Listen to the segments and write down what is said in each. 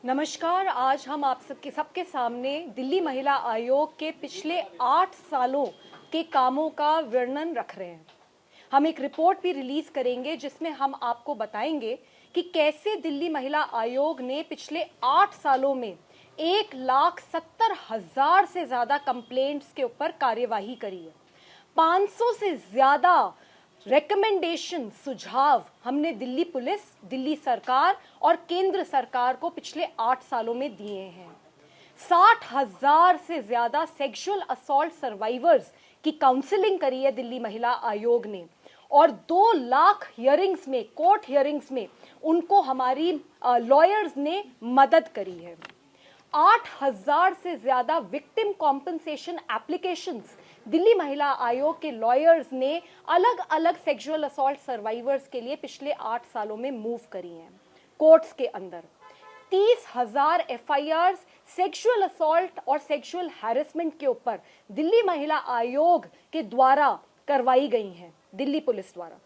नमस्कार। आज हम आप सबके सामने दिल्ली महिला आयोग के पिछले 8 सालों के कामों का वर्णन रख रहे हैं। हम एक रिपोर्ट भी रिलीज करेंगे जिसमें हम आपको बताएंगे कि कैसे दिल्ली महिला आयोग ने पिछले 8 सालों में 1,70,000 से ज्यादा कंप्लेंट्स के ऊपर कार्यवाही करी है। 500 से ज्यादा रिकमेंडेशन सुझाव हमने दिल्ली पुलिस, दिल्ली सरकार और केंद्र सरकार को पिछले 8 सालों में दिए हैं। 60,000 से ज्यादा सेक्सुअल असॉल्ट सर्वाइवर्स की काउंसलिंग करी है दिल्ली महिला आयोग ने और 2 लाख हियरिंग्स में, कोर्ट हियरिंग्स में उनको हमारी लॉयर्स ने मदद करी है। 8,000 से ज्यादा विक्टिम कॉम्पनसेशन एप्लीकेशंस दिल्ली महिला आयोग के लॉयर्स ने अलग अलग सेक्सुअल असॉल्ट सर्वाइवर्स के लिए पिछले 8 सालों में मूव करी हैं कोर्ट्स के अंदर। 30,000 एफआईआर सेक्सुअल असॉल्ट और सेक्सुअल हैरेसमेंट के ऊपर दिल्ली महिला आयोग के द्वारा करवाई गई हैं दिल्ली पुलिस द्वारा।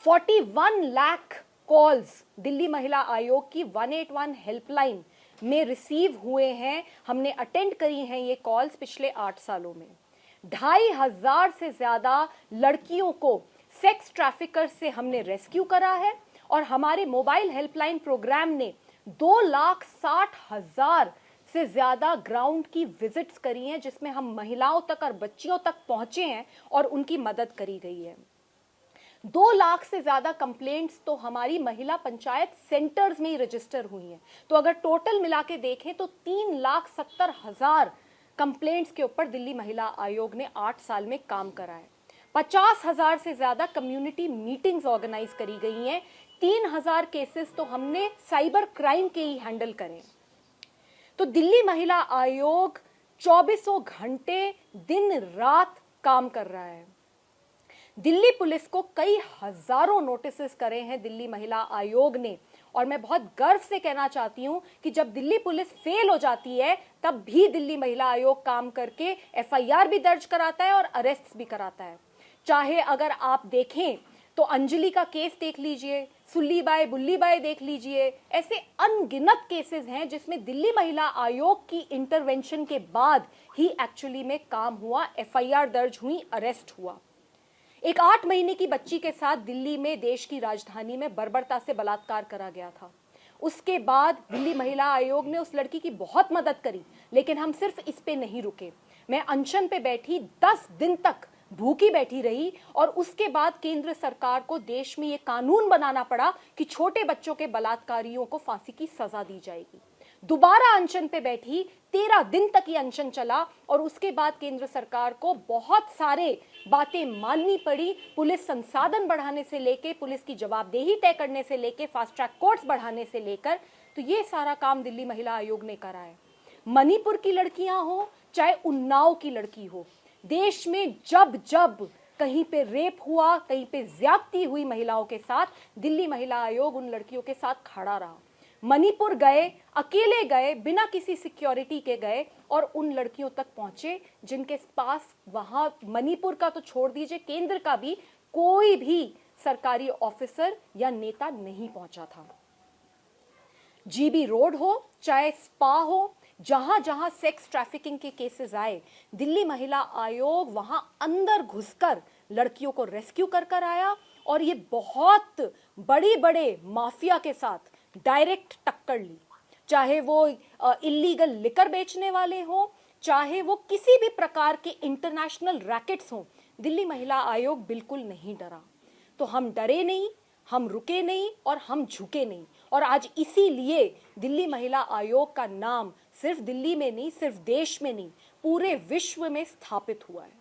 41 लाख कॉल्स दिल्ली महिला आयोग की 181 हेल्पलाइन में रिसीव हुए हैं। हमने अटेंड करी हैं ये कॉल्स पिछले 8 सालों में। 2,500 से ज्यादा लड़कियों को सेक्स ट्रैफिकर से हमने रेस्क्यू करा है और हमारे मोबाइल हेल्पलाइन प्रोग्राम ने 2,60,000 से ज्यादा ग्राउंड की विजिट्स करी हैं जिसमें हम महिलाओं तक और बच्चियों तक पहुंचे हैं और उनकी मदद करी गई है। 2 लाख से ज्यादा कंप्लेंट्स तो हमारी महिला पंचायत सेंटर्स में ही रजिस्टर हुई हैं। तो अगर टोटल मिला के देखें तो 3,70,000 कंप्लेंट्स के ऊपर दिल्ली महिला आयोग ने 8 साल में काम करा है। 50,000 से ज्यादा कम्युनिटी मीटिंग्स ऑर्गेनाइज करी गई हैं। 3,000 केसेस तो हमने साइबर क्राइम के ही हैंडल करे। तो दिल्ली महिला आयोग 24 घंटे दिन रात काम कर रहा है। दिल्ली पुलिस को कई हजारों नोटिसेस करे हैं दिल्ली महिला आयोग ने और मैं बहुत गर्व से कहना चाहती हूं कि जब दिल्ली पुलिस फेल हो जाती है तब भी दिल्ली महिला आयोग काम करके एफआईआर भी दर्ज कराता है और अरेस्ट भी कराता है। चाहे अगर आप देखें तो अंजलि का केस देख लीजिए, सुल्लीबाई बुल्लीबाई देख लीजिए, ऐसे अनगिनत केसेस हैं जिसमें दिल्ली महिला आयोग की इंटरवेंशन के बाद ही एक्चुअली में काम हुआ, एफआईआर दर्ज हुई, अरेस्ट हुआ। एक 8 महीने की बच्ची के साथ दिल्ली में देश की राजधानी में बर्बरता से बलात्कार करा गया था। उसके बाद दिल्ली महिला आयोग ने उस लड़की की बहुत मदद करी, लेकिन हम सिर्फ इस पे नहीं रुके। मैं अनशन पे बैठी, 10 दिन तक भूखी बैठी रही और उसके बाद केंद्र सरकार को देश में ये कानून बनाना पड़ा कि छोटे बच्चों के बलात्कारियों को फांसी की सजा दी जाएगी। दोबारा अनशन पे बैठी, 13 दिन तक ये अनशन चला और उसके बाद केंद्र सरकार को बहुत सारे बातें माननी पड़ी। पुलिस संसाधन बढ़ाने से लेके, पुलिस की जवाबदेही तय करने से लेके, फास्ट ट्रैक कोर्ट्स बढ़ाने से लेकर, तो ये सारा काम दिल्ली महिला आयोग ने करा है। मणिपुर की लड़कियां हो चाहे उन्नाव की लड़की हो, देश में जब जब कहीं पे रेप हुआ, कहीं पे ज्यादती हुई महिलाओं के साथ, दिल्ली महिला आयोग उन लड़कियों के साथ खड़ा रहा। मणिपुर गए, अकेले गए, बिना किसी सिक्योरिटी के गए और उन लड़कियों तक पहुंचे जिनके पास वहां मणिपुर का तो छोड़ दीजिए, केंद्र का भी कोई भी सरकारी ऑफिसर या नेता नहीं पहुंचा था। जीबी रोड हो चाहे स्पा हो, जहां जहां सेक्स ट्रैफिकिंग के केसेस आए, दिल्ली महिला आयोग वहां अंदर घुसकर लड़कियों को रेस्क्यू कर आया और ये बहुत बड़े माफिया के साथ डायरेक्ट टक्कर ली। चाहे वो इलीगल लिकर बेचने वाले हो, चाहे वो किसी भी प्रकार के इंटरनेशनल रैकेट्स हो, दिल्ली महिला आयोग बिल्कुल नहीं डरा। तो हम डरे नहीं, हम रुके नहीं और हम झुके नहीं। और आज इसीलिए दिल्ली महिला आयोग का नाम सिर्फ दिल्ली में नहीं, सिर्फ देश में नहीं, पूरे विश्व में स्थापित हुआ है।